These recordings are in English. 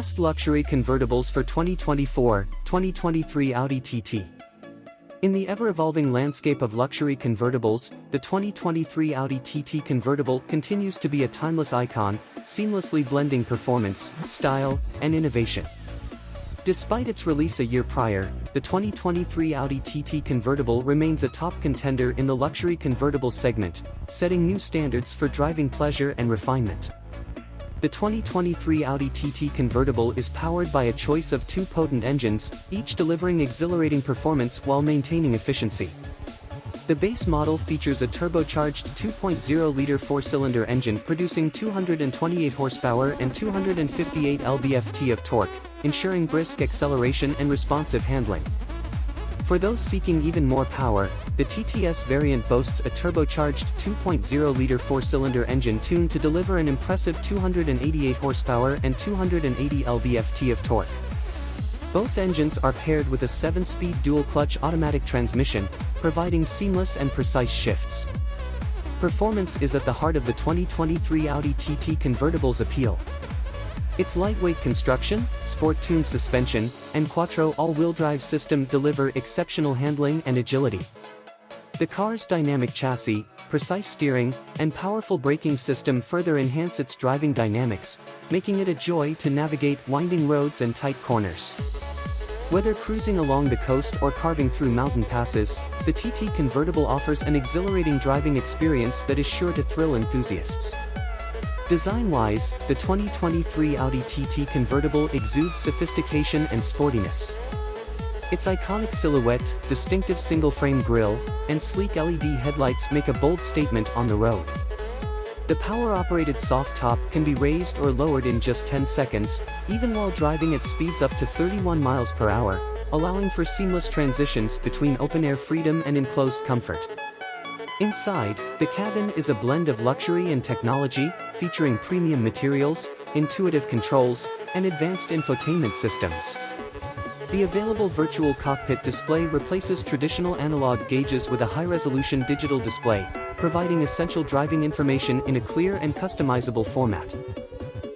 Best luxury convertibles for 2024-2023 Audi TT. In the ever-evolving landscape of luxury convertibles, the 2023 Audi TT Convertible continues to be a timeless icon, seamlessly blending performance, style, and innovation. Despite its release a year prior, the 2023 Audi TT Convertible remains a top contender in the luxury convertible segment, setting new standards for driving pleasure and refinement. The 2023 Audi TT Convertible is powered by a choice of two potent engines, each delivering exhilarating performance while maintaining efficiency. The base model features a turbocharged 2.0-liter four-cylinder engine producing 228 horsepower and 258 lb-ft of torque, ensuring brisk acceleration and responsive handling. For those seeking even more power, the TTS variant boasts a turbocharged 2.0-liter four-cylinder engine tuned to deliver an impressive 288 horsepower and 280 lb-ft of torque. Both engines are paired with a 7-speed dual-clutch automatic transmission, providing seamless and precise shifts. Performance is at the heart of the 2023 Audi TT Convertible's appeal. Its lightweight construction, sport-tuned suspension, and quattro all-wheel drive system deliver exceptional handling and agility. The car's dynamic chassis, precise steering, and powerful braking system further enhance its driving dynamics, making it a joy to navigate winding roads and tight corners. Whether cruising along the coast or carving through mountain passes, the TT Convertible offers an exhilarating driving experience that is sure to thrill enthusiasts. Design-wise, the 2023 Audi TT Convertible exudes sophistication and sportiness. Its iconic silhouette, distinctive single-frame grille, and sleek LED headlights make a bold statement on the road. The power-operated soft top can be raised or lowered in just 10 seconds, even while driving at speeds up to 31 miles per hour, allowing for seamless transitions between open-air freedom and enclosed comfort. Inside, the cabin is a blend of luxury and technology, featuring premium materials, intuitive controls, and advanced infotainment systems. The available virtual cockpit display replaces traditional analog gauges with a high-resolution digital display, providing essential driving information in a clear and customizable format.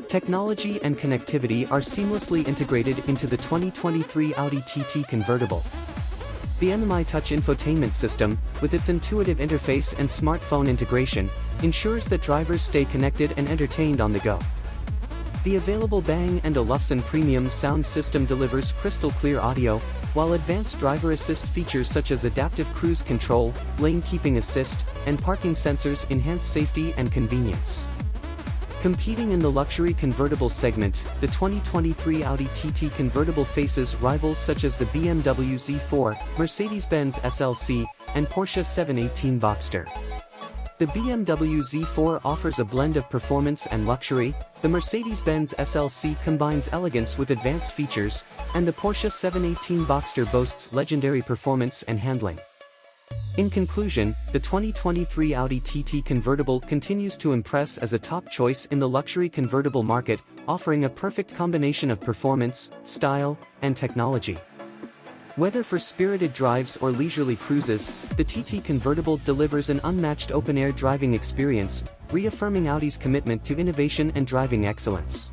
Technology and connectivity are seamlessly integrated into the 2023 Audi TT Convertible. The MMI Touch infotainment system, with its intuitive interface and smartphone integration, ensures that drivers stay connected and entertained on the go. The available Bang & Olufsen premium sound system delivers crystal-clear audio, while advanced driver assist features such as adaptive cruise control, lane keeping assist, and parking sensors enhance safety and convenience. Competing in the luxury convertible segment, the 2023 Audi TT Convertible faces rivals such as the BMW Z4, Mercedes-Benz SLC, and Porsche 718 Boxster. The BMW Z4 offers a blend of performance and luxury, the Mercedes-Benz SLC combines elegance with advanced features, and the Porsche 718 Boxster boasts legendary performance and handling. In conclusion, the 2023 Audi TT Convertible continues to impress as a top choice in the luxury convertible market, offering a perfect combination of performance, style, and technology. Whether for spirited drives or leisurely cruises, the TT Convertible delivers an unmatched open-air driving experience, reaffirming Audi's commitment to innovation and driving excellence.